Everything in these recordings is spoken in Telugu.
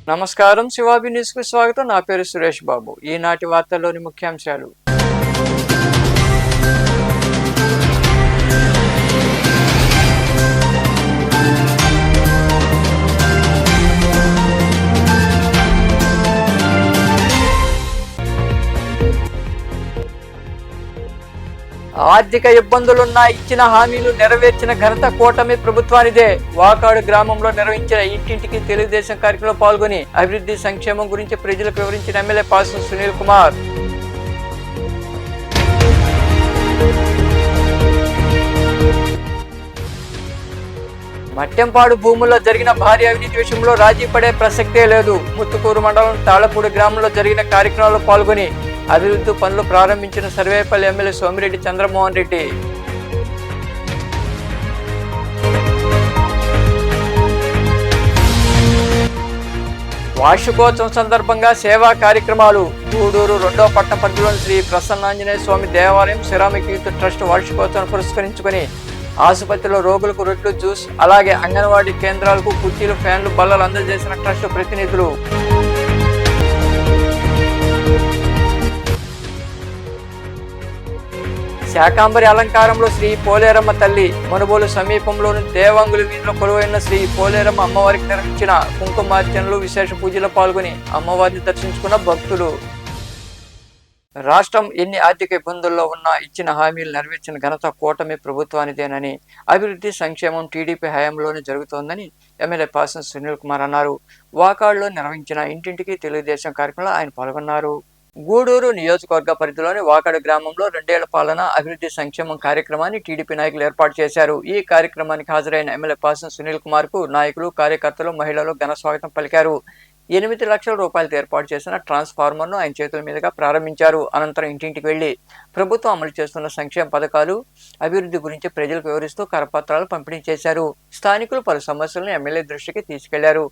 నమస్కారం, శివాబి న్యూస్ కు స్వాగతం. నా పేరు సురేష్ బాబు. ఈనాటి వార్తల్లోని ముఖ్యాంశాలు. ఆర్థిక ఇబ్బందులున్నా ఇచ్చిన హామీలు నెరవేర్చిన ఘనత కూటమి ప్రభుత్వానిదే. వాకాడు గ్రామంలో నిర్వహించిన ఇంటింటికి తెలుగుదేశం కార్యక్రమంలో పాల్గొని అభివృద్ధి సంక్షేమం గురించి ప్రజలకు వివరించిన ఎమ్మెల్యే పాసం సునీల్ కుమార్. మట్టెంపాడు భూముల్లో జరిగిన భారీ అవినీతి విషయంలో రాజీ పడే ప్రసక్తే లేదు. ముత్తుకూరు మండలం తాళపూడి గ్రామంలో జరిగిన కార్యక్రమంలో పాల్గొని అభివృద్ధి పనులు ప్రారంభించిన సర్వేపల్లి ఎమ్మెల్యే సోమిరెడ్డి చంద్రమోహన్ రెడ్డి. వార్షికోత్సవం సందర్భంగా సేవా కార్యక్రమాలు. గూడూరు 2వ పట్టణ పరిధిలోని శ్రీ ప్రసన్నాంజనేయ స్వామి దేవాలయం సిరామిక్ యూత్ ట్రస్ట్ వార్షికోత్సవం పురస్కరించుకుని ఆసుపత్రిలో రోగులకు రొట్టెలు, జ్యూస్, అలాగే అంగన్వాడీ కేంద్రాలకు కుర్చీలు, ఫ్యాన్లు, బల్లలు అందజేసిన ట్రస్ట్ ప్రతినిధులు. శాకాంబరి అలంకారంలో శ్రీ పోలేరమ్మ తల్లి. మనుబోలు సమీపంలోని దేవాంగుల వీధిలో కొలువైన శ్రీ పోలేరమ్మ అమ్మవారికి నిర్వహించిన కుంకుమార్చనలు, విశేష పూజలో పాల్గొని అమ్మవారిని దర్శించుకున్న భక్తులు. రాష్ట్రం ఎన్ని ఆర్థిక ఇబ్బందుల్లో ఉన్నా ఇచ్చిన హామీలు నెరవేర్చిన ఘనత కూటమి ప్రభుత్వానిదేనని, అభివృద్ధి సంక్షేమం టీడీపీ హయాంలోనే జరుగుతోందని ఎమ్మెల్యే పాసం సునీల్ కుమార్ అన్నారు. వాకాడులో నిర్వహించిన ఇంటింటికి తెలుగుదేశం కార్యక్రమంలో ఆయన పాల్గొన్నారు. గూడూరు నియోజకవర్గ పరిధిలోని వాకాడు గ్రామంలో 2 ఏళ్ల పాలన అభివృద్ధి సంక్షేమం కార్యక్రమాన్ని టీడీపీ నాయకులు ఏర్పాటు చేశారు. ఈ కార్యక్రమానికి హాజరైన ఎమ్మెల్యే పాసం సునీల్ కుమార్ కు నాయకులు, కార్యకర్తలు, మహిళలు ఘన స్వాగతం పలికారు. 8 లక్షల రూపాయలతో ఏర్పాటు చేసిన ట్రాన్స్ఫార్మర్ను ఆయన చేతుల మీదుగా ప్రారంభించారు. అనంతరం ఇంటింటికి వెళ్లి ప్రభుత్వం అమలు చేస్తున్న సంక్షేమ పథకాలు, అభివృద్ధి గురించి ప్రజలకు వివరిస్తూ కరపత్రాలు పంపిణీ చేశారు. స్థానికులు పలు సమస్యలను ఎమ్మెల్యే దృష్టికి తీసుకెళ్లారు.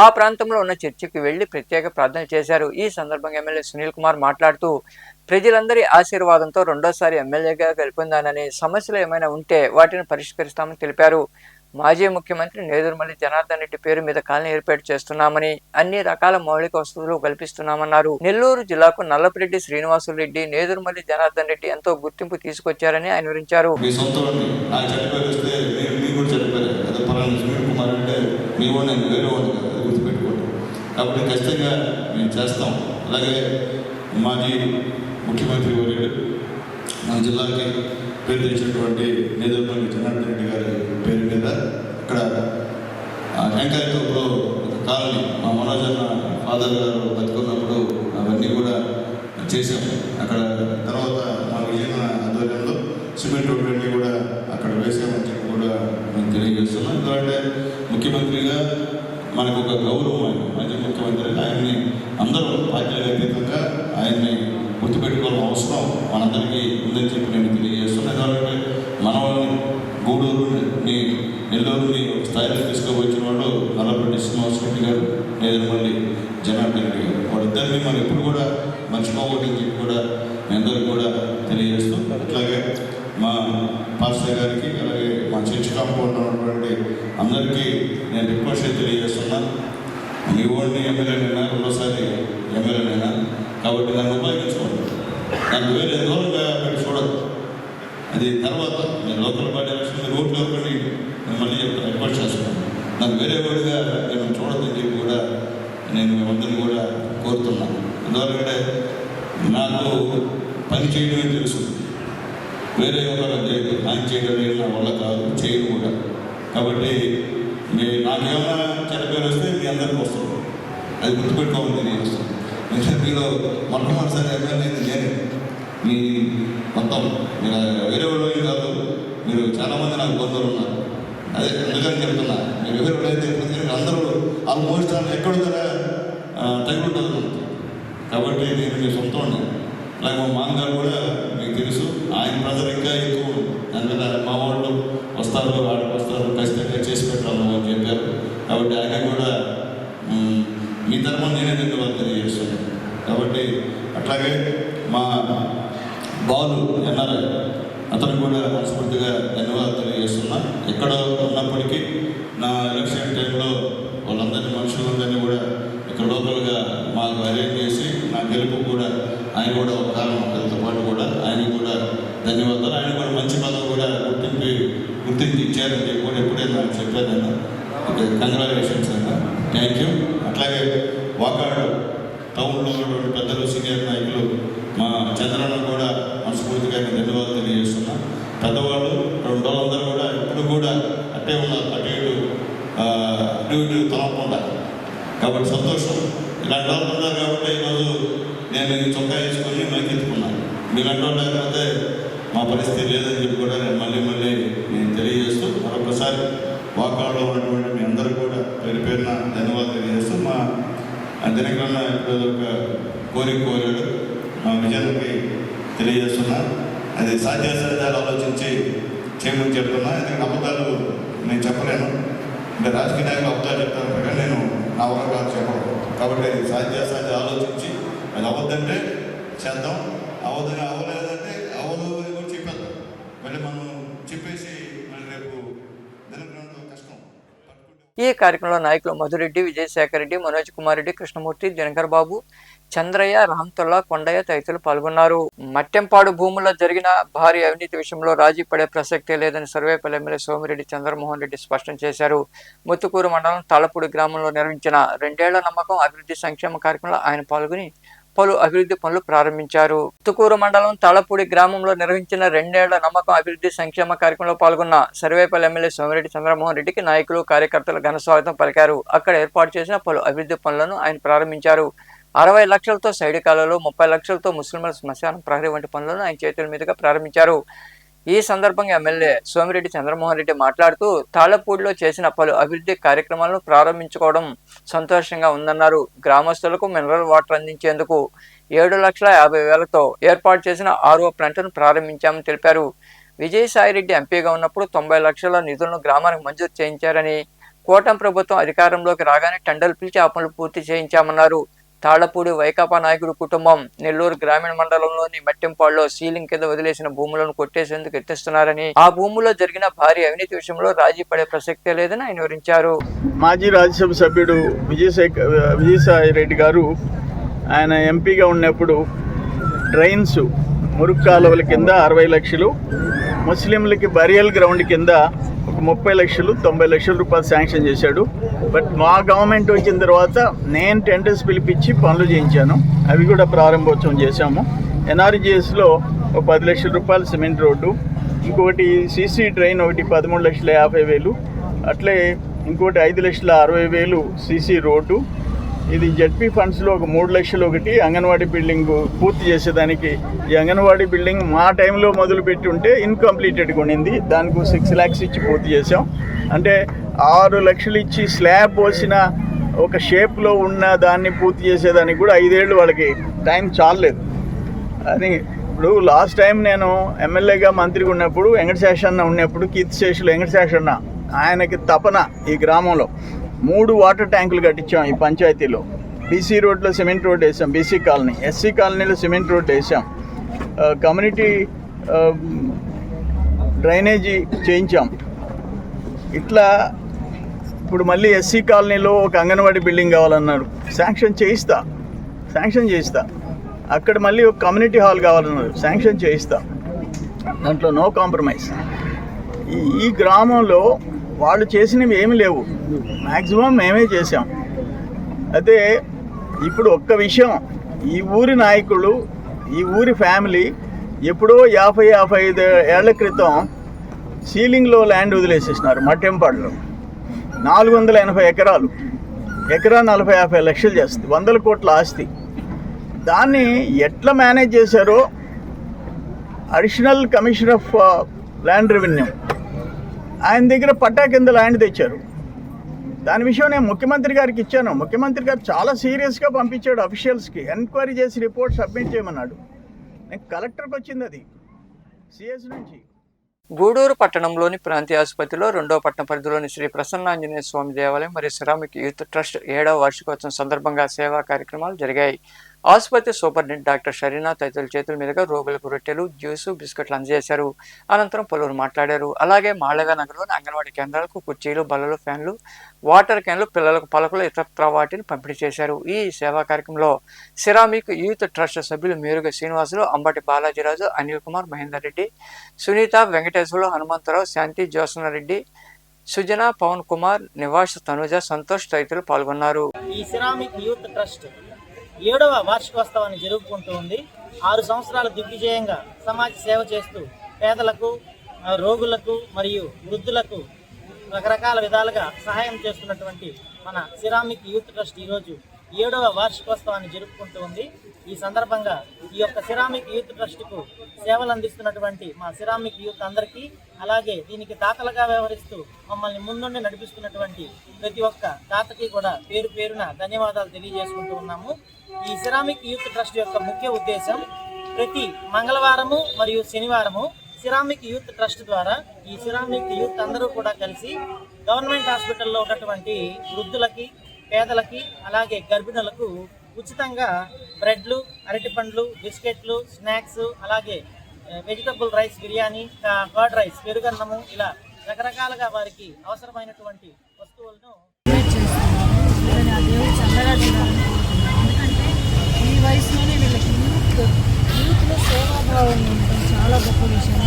ఆ ప్రాంతంలో ఉన్న చర్చికి వెళ్లి ప్రత్యేక ప్రార్థన చేశారు. ఈ సందర్భంగా ఎమ్మెల్యే సునీల్ కుమార్ మాట్లాడుతూ ప్రజలందరి ఆశీర్వాదంతో రెండోసారి ఎమ్మెల్యేగా గెలుపొందానని, సమస్యలు ఏమైనా ఉంటే వాటిని పరిష్కరిస్తామని తెలిపారు. మాజీ ముఖ్యమంత్రి నేదురుమల్లి జనార్దన్ రెడ్డి పేరు మీద కాలనీ ఏర్పాటు చేస్తున్నామని, అన్ని రకాల మౌలిక వసతులు కల్పిస్తున్నామన్నారు. నెల్లూరు జిల్లాకు నల్లపురెడ్డి శ్రీనివాసులు రెడ్డి, నేదురుమల్లి జనార్దన్ రెడ్డి ఎంతో గుర్తింపు తీసుకొచ్చారని ఆయన వివరించారు. కాబట్టి ఖచ్చితంగా మేము చేస్తాం. అలాగే మాజీ ముఖ్యమంత్రి వర్యుడు మన జిల్లాకి పేరు తెచ్చినటువంటి నేదురుమల్లి జనార్దన్ రెడ్డి గారి పేరు మీద అక్కడ వెంకయ్యతో ఒక కాలనీ మా మనోజన్న ఫాదర్ గారు బతుకున్నప్పుడు అవన్నీ కూడా చేశాము. అక్కడ తర్వాత మా విజయన ఆధ్వర్యంలో సిమెంట్ రోడ్లన్నీ కూడా అక్కడ వేసామని చెప్పి కూడా మేము తెలియజేస్తున్నాం. ఎందుకంటే ముఖ్యమంత్రిగా మనకు ఒక గౌరవం, ఆయన మాజీ ముఖ్యమంత్రి, ఆయన్ని అందరూ పార్టీలకు అతీతంగా ఆయన్ని గుర్తుపెట్టుకోవాల్సిన అవసరం మనందరికీ ఉందని చెప్పి నేను తెలియజేస్తున్నాను. ఎందుకంటే మన వాళ్ళని గూడూరుని, నెల్లూరుని స్థాయిలో తీసుకువచ్చిన వాళ్ళు నల్లపురెడ్డి శ్రీనివాసరెడ్డి గారు, నేదురుమల్లి జనార్దన్ రెడ్డి గారు. వాళ్ళిద్దరిని మనం ఎప్పుడు కూడా మర్చిపోకూడదని చెప్పి కూడా మీ అందరికీ కూడా తెలియజేస్తాం. అట్లాగే మా పాస్టర్ గారికి, అలాగే మా చర్చ్ కాంపౌండ్ ఉన్నటువంటి అందరికీ నేను రిక్వెస్ట్ తెలియజేస్తున్నాను. మీ ఓడిని ఎమ్మెల్యేనైనా, రెండోసారి ఎమ్మెల్యేనైనా, కాబట్టి నన్ను ఉపయోగించుకోండి. నన్ను వేరే దూరంగా పెట్టి చూడదు. అది తర్వాత నేను లోకల్ పార్టీ ఎలక్షన్ ఓట్లు ఒకటి నేను మళ్ళీ చెప్తాను, రిక్వెస్ట్ చేస్తున్నాను. నన్ను వేరే వాడిగా నేను చూడొద్దని చెప్పి కూడా నేను మేమందరినీ కూడా కోరుతున్నాను. ఎందుకంటే నాకు పని చేయడమే తెలుసు, వేరే ఒకరు ఆయన చేయడం నా వల్ల కాదు, చేయడం కూడా. కాబట్టి నాకేమైనా చెడ్డపేరు వస్తే మీ అందరికీ వస్తుంది, అది గుర్తుపెట్టుకోవాలి. నేను వస్తాను. మీలో మొట్టమొదటిసారి ఎమ్మెల్యే నేనే. మీ మొత్తం మీరు వేరే వాళ్ళు కాదు, మీరు చాలామంది నాకు బంధువులు ఉన్నారు. అదే ఎందుకని చెప్తున్నా, మీరు వేరే వాళ్ళు అయితే అందరూ ఆల్మోస్ట్ ఎక్కడుందో తగ్గుంటుంది. కాబట్టి నేను మీ సొంతం ఉన్నాను. అలాగే మా మామగారు కూడా మీకు తెలుసు. ఆయన ప్రజలు ఇంకా ఎక్కువ అందువల్ల మా వాళ్ళు వస్తారు, ఆడికి వస్తారు, ఖచ్చితంగా చేసి పెట్టాలని అని చెప్పారు. కాబట్టి ఆయన కూడా మీ తరఫున నేనే ధన్యవాదాలు తెలియజేస్తున్నాను. కాబట్టి అట్లాగే మా బాలు ఎన్ఆర్ఐ అతను కూడా మనస్ఫూర్తిగా ధన్యవాదాలు తెలియజేస్తున్నా. ఎక్కడ ఉన్నప్పటికీ నా ఎలక్షన్ టైంలో వాళ్ళందరినీ మనుషులందరినీ కూడా ఇక్కడ లోకల్గా మాకు అరేంజ్ చేసి నా గెలుపు కూడా ఆయన కూడా ఒక కారణం అందరితో పాటు కూడా ఆయన కూడా ధన్యవాదాలు. ఆయన కూడా మంచి పదవి కూడా గుర్తించి ఇచ్చారని చెప్పి కూడా ఎప్పుడైనా నాకు చెప్పాను నేను. కంగ్రాచులేషన్స్ అన్న, థ్యాంక్ యూ. అట్లాగే వాకాడు టౌన్లో ఉన్నటువంటి పెద్దలు సీనియర్ నాయకులు మా చంద్రన్న కూడా మనస్ఫూర్తిగా ధన్యవాదాలు తెలియజేస్తున్నా. పెద్దవాళ్ళు 2 రోజులందరూ కూడా ఇప్పుడు కూడా అట్టే ఉన్నారు, అటు ఇటు తలపకుండా. కాబట్టి సంతోషం. ఇలాంటి వాళ్ళు ఉన్నారు కాబట్టి ఈరోజు నేను చొక్కా వేసుకొని మైకెత్తుకున్నాను. మీలాంటి వాళ్ళు లేకపోతే మా పరిస్థితి లేదని చెప్పి కూడా నేను మళ్ళీ నేను తెలియజేస్తూ మరొకసారి వాకాల్లో ఉన్నటువంటి మీ అందరూ కూడా పేరున ధన్యవాదాలు తెలియజేస్తూ మా దినకరణ ఇప్పుడు ఒక కోరాడు మా విజయానికి తెలియజేస్తున్నా. అది సాధ్యాసాధ్యాలు ఆలోచించి చేయమని చెప్తున్నా. ఎందుకంటే అబద్ధాలు నేను చెప్పలేను. అంటే రాజకీయ నాయకులు అబద్ధాలు చెప్తాను కానీ నేను నా వల్ల కాదు చెప్పను. కాబట్టి అది సాధ్యాసాధ్య ఆలోచించి అది అవ్వద్దంటే చేద్దాం, అవ్వలేదంటే అవ్వదు అని కూడా చెప్పేద్దాం. మళ్ళీ మనం చెప్పేసి మళ్ళీ రేపు దినకరణతో కష్టం. ఈ కార్యక్రమంలో నాయకులు మధురెడ్డి, విజయశేఖర్ రెడ్డి, మనోజ్ కుమార్ రెడ్డి, కృష్ణమూర్తి, దినకర్ బాబు, చంద్రయ్య, రహంతుల్లా, కొండయ్య తదితరులు పాల్గొన్నారు. మట్టెంపాడు భూముల్లో జరిగిన భారీ అవినీతి విషయంలో రాజీ పడే ప్రసక్తే లేదని సర్వేపల్లి ఎమ్మెల్యే సోమిరెడ్డి చంద్రమోహన్ రెడ్డి స్పష్టం చేశారు. ముత్తుకూరు మండలం తాళపూడి గ్రామంలో నిర్వహించిన 2 ఏళ్ల నమ్మకం అభివృద్ధి సంక్షేమ కార్యక్రమంలో ఆయన పాల్గొని పలు అభివృద్ధి పనులు ప్రారంభించారు. ముత్తుకూరు మండలం తాళపూడి గ్రామంలో నిర్వహించిన 2 ఏళ్ల నమ్మకం అభివృద్ధి సంక్షేమ కార్యక్రమంలో పాల్గొన్న సర్వేపల్లి ఎమ్మెల్యే సోమిరెడ్డి చంద్రమోహన్ రెడ్డికి నాయకులు, కార్యకర్తలు ఘన స్వాగతం పలికారు. అక్కడ ఏర్పాటు చేసిన పలు అభివృద్ధి పనులను ఆయన ప్రారంభించారు. 60 లక్షలతో సైడ్ కాలువలు, 30 లక్షలతో ముస్లింల శ్మశానం ప్రహరీ వంటి పనులను ఆయన చేతుల మీదుగా ప్రారంభించారు. ఈ సందర్భంగా ఎమ్మెల్యే సోమిరెడ్డి చంద్రమోహన్ రెడ్డి మాట్లాడుతూ తాళపూడిలో చేసిన పలు అభివృద్ధి కార్యక్రమాలను ప్రారంభించుకోవడం సంతోషంగా ఉందన్నారు. గ్రామస్తులకు మినరల్ వాటర్ అందించేందుకు 7,50,000తో ఏర్పాటు చేసిన RO ప్లాంట్ను ప్రారంభించామని తెలిపారు. విజయసాయిరెడ్డి ఎంపీగా ఉన్నప్పుడు 90 లక్షల నిధులను గ్రామానికి మంజూరు చేయించారని, కూటమి ప్రభుత్వం అధికారంలోకి రాగానే టెండర్లు పిలిచి ఆ పనులు పూర్తి చేయించామన్నారు. తాళపూడి వైకాపా నాయకుడు కుటుంబం నెల్లూరు గ్రామీణ మండలంలోని మట్టెంపాడులో సీలింగ్ కింద వదిలేసిన భూములను కొట్టేసేందుకు యత్నిస్తున్నారని, ఆ భూముల్లో జరిగిన భారీ అవినీతి విషయంలో రాజీ పడే ప్రసక్తే లేదని ఆయన వివరించారు. మాజీ రాజ్యసభ సభ్యుడు విజయసాయి రెడ్డి గారు ఆయన ఎంపీగా ఉన్నప్పుడు డ్రైన్స్, మురుగు కాలువల కింద 60 లక్షలు, ముస్లింలకి బరియల్ గ్రౌండ్ కింద ఒక 30 లక్షలు, 90 లక్షల రూపాయలు శాంక్షన్ చేశాడు. బట్ మా గవర్నమెంట్ వచ్చిన తర్వాత నేను టెండర్స్ పిలిపించి పనులు చేయించాను. అవి కూడా ప్రారంభోత్సవం చేశాము. NRGSలో ఒక 10 లక్షల రూపాయలు సిమెంట్ రోడ్డు, ఇంకొకటి CC డ్రైన్ ఒకటి 13,50,000, అట్లే ఇంకోటి 5,60,000 CC రోడ్డు. ఇది జడ్పీ ఫండ్స్లో ఒక 3 లక్షలు ఒకటి అంగన్వాడీ బిల్డింగ్ పూర్తి చేసేదానికి. ఈ అంగన్వాడీ బిల్డింగ్ మా టైంలో మొదలుపెట్టి ఉంటే ఇన్కంప్లీటెడ్గా ఉండింది. దానికి 6 lakhs ఇచ్చి పూర్తి చేసాం. అంటే 6 లక్షలు ఇచ్చి స్లాబ్ పోసిన ఒక షేప్లో ఉన్న దాన్ని పూర్తి చేసేదానికి కూడా 5 ఏళ్ళు వాళ్ళకి టైం చాలలేదు అని. ఇప్పుడు లాస్ట్ టైం నేను ఎమ్మెల్యేగా మంత్రిగా ఉన్నప్పుడు వెంకటశేషన్న ఉన్నప్పుడు కీర్తిశేషులు వెంకటశేషన్న ఆయనకి తపన ఈ గ్రామంలో 3 వాటర్ ట్యాంకులు కట్టించాం. ఈ పంచాయతీలో BC రోడ్లో సిమెంట్ రోడ్ వేసాం, BC కాలనీ, SC కాలనీలో సిమెంట్ రోడ్ వేసాం, కమ్యూనిటీ డ్రైనేజీ చేయించాం. ఇట్లా ఇప్పుడు మళ్ళీ SC కాలనీలో ఒక అంగన్వాడీ బిల్డింగ్ కావాలన్నారు, శాంక్షన్ చేయిస్తా. అక్కడ మళ్ళీ ఒక కమ్యూనిటీ హాల్ కావాలన్నారు, శాంక్షన్ చేయిస్తా. దాంట్లో నో కాంప్రమైజ్. ఈ గ్రామంలో వాళ్ళు చేసినవి ఏమి లేవు, మ్యాక్సిమం మేమే చేసాం. అదే ఇప్పుడు ఒక్క విషయం, ఈ ఊరి నాయకులు, ఈ ఊరి ఫ్యామిలీ ఎప్పుడో 50-55 ఏళ్ల క్రితం సీలింగ్లో ల్యాండ్ వదిలేసేసినారు. మట్టెంపాడులో 480 ఎకరాలు, ఎకరా 40-50 లక్షలు చేస్తుంది, 100 కోట్ల ఆస్తి. దాన్ని ఎట్లా మేనేజ్ చేశారో additional commissioner of land revenue ఆయన దగ్గర పట్టా కింద ల్యాండ్ తెచ్చారు. దాని విషయం నేను ముఖ్యమంత్రి గారికి ఇచ్చాను. ముఖ్యమంత్రి గారు చాలా సీరియస్గా పంపించాడు అఫీషియల్స్కి, ఎంక్వైరీ చేసి రిపోర్ట్ సబ్మిట్ చేయమన్నాడు. నేను కలెక్టర్కి వచ్చింది అది. సిఎస్ నుంచి. గూడూరు పట్టణంలోని ప్రాంతీయ ఆసుపత్రిలో 2వ పట్టణ పరిధిలోని శ్రీ ప్రసన్నాంజనేయ స్వామి దేవాలయం మరియు సిరామిక్ యూత్ ట్రస్ట్ 7వ వార్షికోత్సవం సందర్భంగా సేవా కార్యక్రమాలు జరిగాయి. ఆసుపత్రి సూపరింటెండెంట్ డాక్టర్ షరీనా తదితరుల చేతుల మీదుగా రోగులకు రొట్టెలు, జ్యూసు, బిస్కెట్లు అందజేశారు. అనంతరం పలువురు మాట్లాడారు. అలాగే మాళవ్య నగర్లోని అంగన్వాడీ కేంద్రాలకు కుర్చీలు, బల్లలు, ఫ్యాన్లు, వాటర్ క్యాన్లు, పిల్లలకు పలకలు, ఇతరత్రా వాటిని పంపిణీ చేశారు. ఈ సేవా కార్యక్రమంలో సిరామిక్ యూత్ ట్రస్ట్ సభ్యులు మేరుగ శ్రీనివాసులు, అంబటి బాలాజీరాజు, అనిల్ కుమార్, మహేందర్ రెడ్డి, సునీత, వెంకటేశ్వరులు, హనుమంతరావు, శాంతి, జ్యోత్స్నారెడ్డి, సుజన, పవన్ కుమార్, నివాస్, తనుజ, సంతోష్ తదితరులు పాల్గొన్నారు. ఈ సిరామిక్ యూత్ ట్రస్ట్ 7వ వార్షికోత్సవాన్ని జరుపుకుంటూ ఉంది. 6 సంవత్సరాలు దిగ్విజయంగా సమాజ సేవ చేస్తూ పేదలకు, రోగులకు మరియు వృద్ధులకు రకరకాల విధాలుగా సహాయం చేస్తున్నటువంటి మన సిరామిక్ యూత్ ట్రస్ట్ ఈరోజు 7వ వార్షికోత్సవాన్ని జరుపుకుంటూ ఉంది. ఈ సందర్భంగా ఈ యొక్క సిరామిక్ యూత్ ట్రస్ట్కు సేవలు అందిస్తున్నటువంటి మా సిరామిక్ యూత్ అందరికీ, అలాగే దీనికి దాతలుగా వ్యవహరిస్తూ మమ్మల్ని ముందుండి నడిపిస్తున్నటువంటి ప్రతి ఒక్క దాతకి కూడా పేరు పేరున ధన్యవాదాలు తెలియజేసుకుంటూ ఉన్నాము. ఈ సిరామిక్ యూత్ ట్రస్ట్ యొక్క ముఖ్య ఉద్దేశం ప్రతి మంగళవారము మరియు శనివారము సిరామిక్ యూత్ ట్రస్ట్ ద్వారా ఈ సిరామిక్ యూత్ అందరూ కూడా కలిసి గవర్నమెంట్ హాస్పిటల్లో ఉన్నటువంటి వృద్ధులకి, పేదలకి, అలాగే గర్భిణులకు ఉచితంగా బ్రెడ్లు, అరటిపండ్లు, బిస్కెట్లు, స్నాక్స్, అలాగే vegetable rice, biryani, curd rice, పెరుగన్నము, ఇలా రకరకాలుగా వారికి అవసరమైనటువంటి వస్తువులను ఎందుకంటే ఈ వయసులోనే వీళ్ళకి యూత్లో సేవాభావం ఉండడం చాలా గొప్ప విషయం.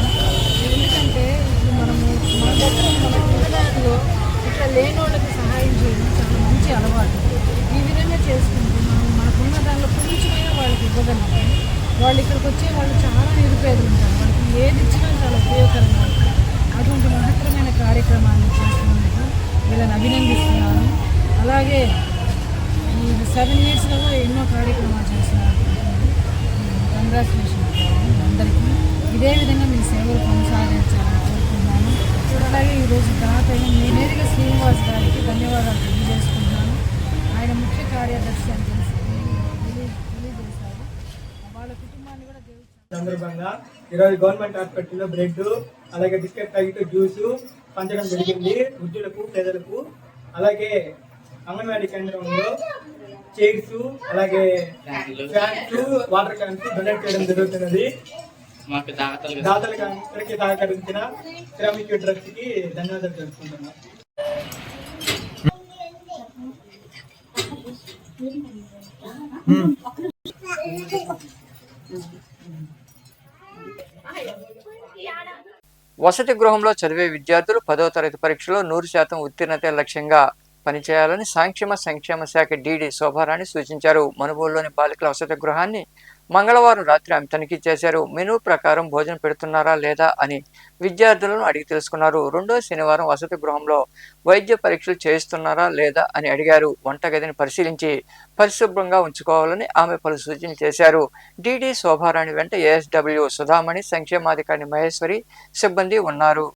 ఎందుకంటే ఇప్పుడు మన దగ్గర మన పిల్లగారిలో ఇట్లా లేని వాళ్ళకి సహాయం చేయడం చాలా మంచి అలవాటు. ఈ విధంగా చేసుకుంటే మనకున్న దానిలో కొంచెమైనా వాళ్ళకి ఇవ్వగలిగితే వాళ్ళు ఇక్కడికి వచ్చే వాళ్ళు చాలా నిరుపేదలు ఉంటారు. వాళ్ళకి ఏది ఇచ్చినా చాలా ఉపయోగకరంగా ఉంటుంది. అటువంటి మహత్తరమైన కార్యక్రమాన్ని చేస్తున్నందుకు వీళ్ళని అభినందిస్తున్నాను. అలాగే ఈ 7 ఇయర్స్లో కూడా ఎన్నో కార్యక్రమాలు చేస్తున్నారు. కంగ్రాచులేషన్ అందరికీ. ఇదే విధంగా మీ సేవలు కొనసాగించాలని కోరుకుంటున్నాను. అలాగే ఈరోజు దాతైన నేరుగా శ్రీనివాస్ గారికి ధన్యవాదాలు తెలియజేసుకుంటున్నాను. ఆయన ముఖ్య కార్యదర్శి అని తెలియజేశారు. వాళ్ళ కుటుంబాన్ని కూడా సందర్భంగా ఈరోజు గవర్నమెంట్ హాస్పిటల్లో బ్రెడ్, అలాగే బిస్కెట్ ప్యాకెట్, జ్యూసు పంచడం జరిగింది వృద్ధులకు, పేదలకు. అలాగే అంగన్వాడీ కేంద్రంలో చైర్స్, అలాగే ఫ్యాన్స్, వాటర్ క్యాన్స్ డొనేట్ చేయడం జరుగుతున్నది. దాతలుగా అందరికీ సహకరించిన సిరామిక్ యూత్ ట్రస్ట్ కి ధన్యవాదాలు తెలుసుకుంటున్నాం. వసతి గృహంలో చదివే విద్యార్థులు 10వ తరగతి పరీక్షలో 100% ఉత్తీర్ణత లక్ష్యంగా పనిచేయాలని సంక్షేమ శాఖ డీడీ శోభారాణి సూచించారు. మనుబోలులోని బాలికల వసతి గృహాన్ని మంగళవారం రాత్రి ఆమె తనిఖీ చేశారు. మెనూ ప్రకారం భోజనం పెడుతున్నారా లేదా అని విద్యార్థులను అడిగి తెలుసుకున్నారు. 2వ శనివారం వసతి గృహంలో వైద్య పరీక్షలు చేయిస్తున్నారా లేదా అని అడిగారు. వంటగదిని పరిశీలించి పరిశుభ్రంగా ఉంచుకోవాలని ఆమె పలు సూచనలు చేశారు. డీడీ శోభారాణి వెంట ఏఎస్డబ్ల్యూ సుధామణి, సంక్షేమాధికారి మహేశ్వరి సిబ్బంది ఉన్నారు.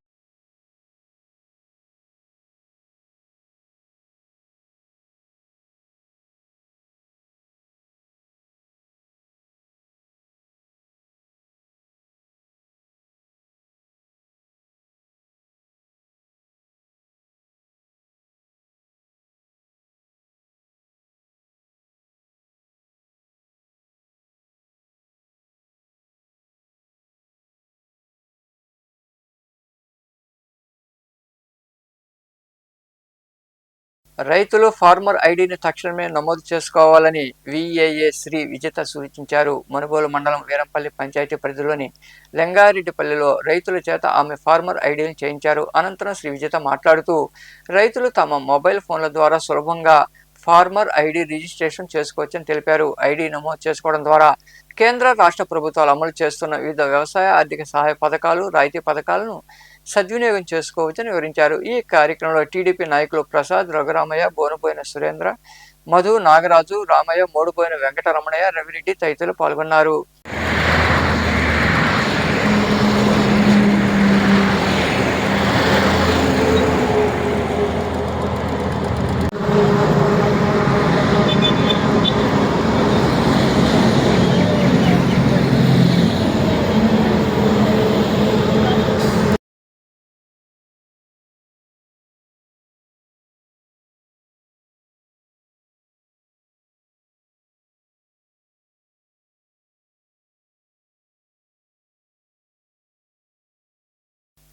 రైతులు ఫార్మర్ ఐడిని తక్షణమే నమోదు చేసుకోవాలని విఏఏ శ్రీ విజేత సూచించారు. మనుబోలు మండలం వీరంపల్లి పంచాయతీ పరిధిలోని లెంగారెడ్డిపల్లిలో రైతుల చేత ఆమె ఫార్మర్ ఐడిని చేయించారు. అనంతరం శ్రీ విజేత మాట్లాడుతూ రైతులు తమ మొబైల్ ఫోన్ల ద్వారా సులభంగా ఫార్మర్ ఐడి రిజిస్ట్రేషన్ చేసుకోవచ్చని తెలిపారు. ఐడి నమోదు చేసుకోవడం ద్వారా కేంద్ర రాష్ట్ర ప్రభుత్వాలు అమలు చేస్తున్న వివిధ వ్యవసాయ ఆర్థిక సహాయ పథకాలు, రాయితీ పథకాలను సద్వినియోగం చేసుకోవచ్చని వివరించారు. ఈ కార్యక్రమంలో టీడీపీ నాయకులు ప్రసాద్, రఘురామయ్య, బోనుబోయిన సురేంద్ర, మధు, నాగరాజు, రామయ్య, మోడుబోయిన వెంకటరమణయ్య, రవిరెడ్డి తదితరులు పాల్గొన్నారు.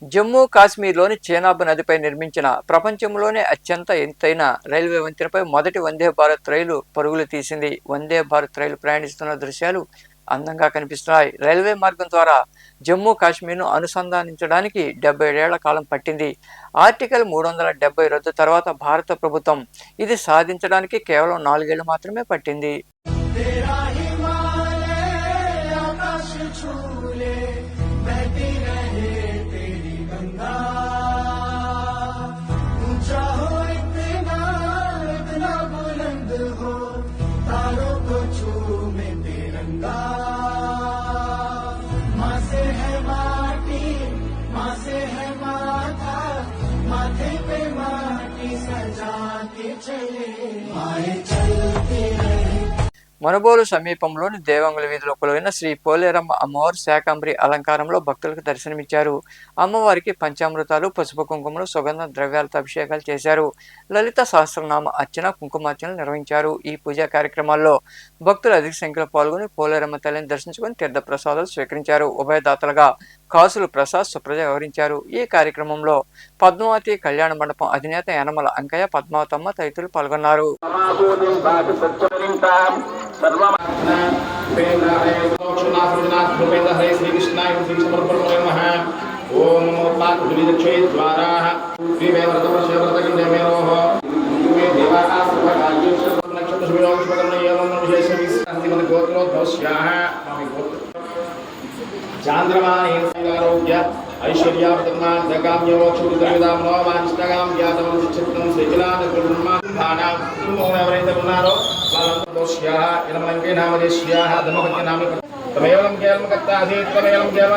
జమ్మూ కాశ్మీర్లోని చేనాబ్ నదిపై నిర్మించిన ప్రపంచంలోనే అత్యంత ఎత్తైన రైల్వే వంతెనపై మొదటి వందే భారత్ రైలు పరుగులు తీసింది. వందే భారత్ రైలు ప్రయాణిస్తున్న దృశ్యాలు అందంగా కనిపిస్తున్నాయి. రైల్వే మార్గం ద్వారా జమ్మూ కాశ్మీర్ను అనుసంధానించడానికి 77 ఏళ్ల కాలం పట్టింది. ఆర్టికల్ 370 రద్దు తర్వాత భారత ప్రభుత్వం ఇది సాధించడానికి కేవలం 4 ఏళ్లు మాత్రమే పట్టింది. మనుబోలు సమీపంలోని దేవంగుల వీధిలో కొలువైన శ్రీ పోలేరమ్మ అమ్మవారు శాకంబరి అలంకారంలో భక్తులకు దర్శనమిచ్చారు. అమ్మవారికి పంచామృతాలు, పసుపు కుంకుమలు, సుగంధ ద్రవ్యాలతో అభిషేకాలు చేశారు. లలిత సహస్రనామ అర్చన, కుంకుమార్చనలు నిర్వహించారు. ఈ పూజా కార్యక్రమాల్లో భక్తులు అధిక సంఖ్యలో పాల్గొని పోలేరమ్మ తల్లిని దర్శించుకుని తీర్థప్రసాదాలు స్వీకరించారు. ఉభయదాతలుగా కాసులు ప్రసాద్, సుప్రజ వ్యవహరించారు. ఈ కార్యక్రమంలో పద్మావతి కళ్యాణ మండపం అధినేత యనమల అంకయ్య, పద్మావతమ్మ తదితరులు పాల్గొన్నారు. చాంద్రమానీయ ఐశ్వర్యావర్తమాన్ జగామ్యోక్షుద్రవిదాం నోమానిష్టగాం జ్ఞాతం చిత్తం శ్రీకిలానాం ఎవరైతే ఉన్నారో వాళ్ళందరూ దోష్యాః ఇనమలంకే నామదేశ్యాః ధర్మపత్య నామి తమేవం కేవలం కర్తాసి తమేవం కేవలం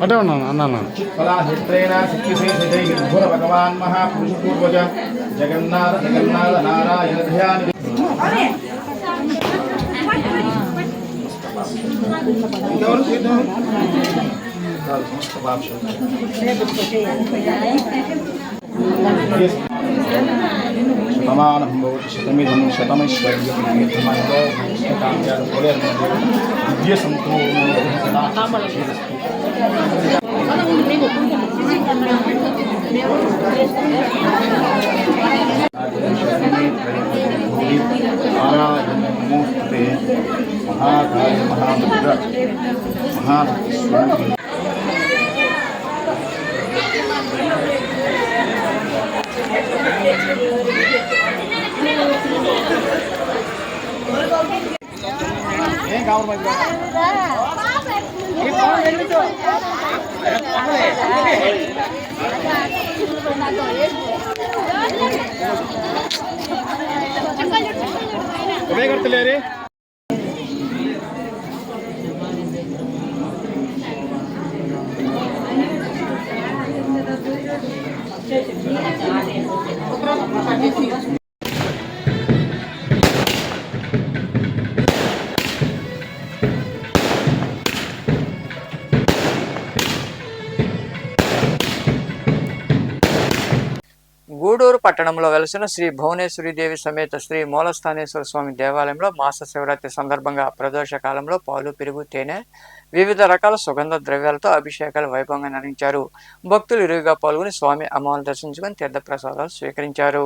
అటే ఉన్నాను అన్నాను. భగవాన్ మహాపురుష పూర్వజ జగన్నాథ జగన్నాథ నారాయణ ధ్యాని శతమానం భవతి శతమిదం శతమైశ్వర్యం దివ్య సంపూర్ణ నారాయణ నమోస్తుతే మహాకాయ మహాభద్ర మహాస్వామి. ఏం కావాలి करते గూడూరు పట్టణంలో వెలసిన శ్రీ భువనేశ్వరీదేవి సమేత శ్రీ మూలస్థానేశ్వర స్వామి దేవాలయంలో మాస శివరాత్రి సందర్భంగా ప్రదోష కాలంలో పాలు, పెరుగు, తేనె, వివిధ రకాల సుగంధ ద్రవ్యాలతో అభిషేకాలు వైభవంగా నిర్వహించారు. భక్తులు ఇరువుగా పాల్గొని స్వామి అమ్మవారిని దర్శించుకొని తీర్థప్రసాదాలు స్వీకరించారు.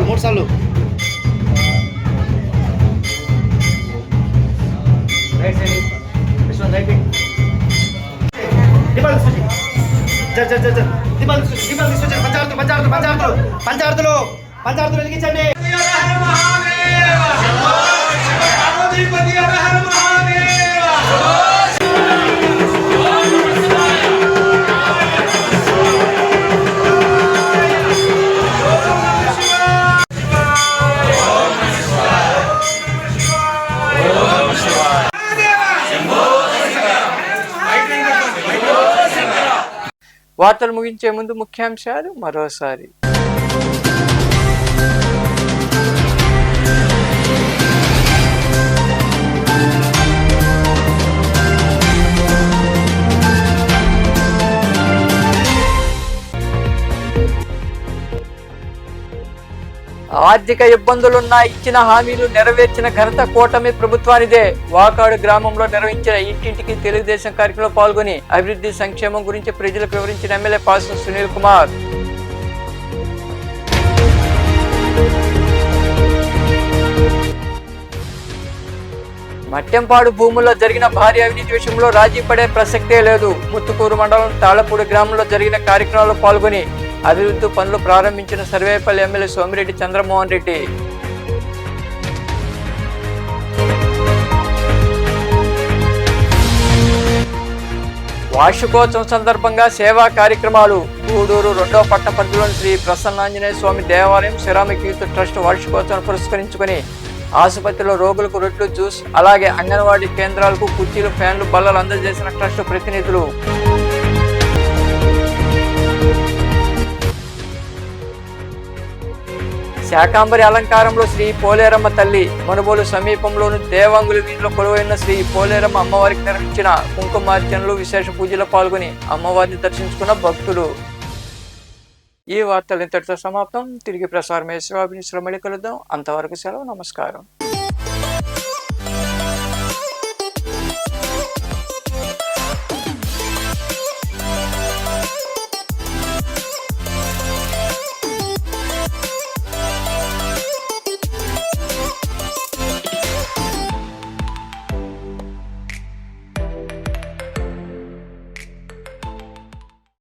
మూడు సార్లు దీపాలు తీసుకొచ్చారు. పంచాయతీలు వెలిగించండి. వార్తలు ముగించే ముందు ముఖ్యాంశాలు మరోసారి. ఆర్థిక ఇబ్బందులున్నా ఇచ్చిన హామీలు నెరవేర్చిన ఘనత కూటమి ప్రభుత్వానిదే. వాకాడు గ్రామంలో నిర్వహించిన ఇంటింటికి తెలుగుదేశం కార్యక్రమంలో పాల్గొని అభివృద్ధి సంక్షేమం గురించి ప్రజలకు వివరించిన ఎమ్మెల్యే పాసం సునీల్ కుమార్. మట్టెంపాడు భూముల్లో జరిగిన భారీ అవినీతి విషయంలో రాజీ పడే ప్రసక్తే లేదు. ముత్తుకూరు మండలం తాళపూడి గ్రామంలో జరిగిన కార్యక్రమంలో పాల్గొని అభివృద్ధి పనులు ప్రారంభించిన సర్వేపల్లి ఎమ్మెల్యే సోమిరెడ్డి చంద్రమోహన్ రెడ్డి. వార్షికోత్సవం సందర్భంగా సేవా కార్యక్రమాలు. గూడూరు 2వ పట్టణ పరిధిలోని శ్రీ ప్రసన్నాంజనేయ స్వామి దేవాలయం సిరామిక్ యూత్ ట్రస్ట్ వార్షికోత్సవం పురస్కరించుకుని ఆసుపత్రిలో రోగులకు రొట్టెలు, జ్యూస్, అలాగే అంగన్వాడీ కేంద్రాలకు కుర్చీలు, ఫ్యాన్లు, బల్లలు అందజేసిన ట్రస్ట్ ప్రతినిధులు. శాకాంబరి అలంకారంలో శ్రీ పోలేరమ్మ తల్లి. మనుబోలు సమీపంలోని దేవాంగుల వీధిలో కొలువైన శ్రీ పోలేరమ్మ అమ్మవారికి నిర్వహించిన కుంకుమార్చనలు, విశేష పూజలో పాల్గొని అమ్మవారిని దర్శించుకున్న భక్తులు. ఈ వార్తలు ఇంతటితో సమాప్తం. తిరిగి ప్రసారం మళ్ళీ కలుద్దాం. అంతవరకు సెలవు. నమస్కారం.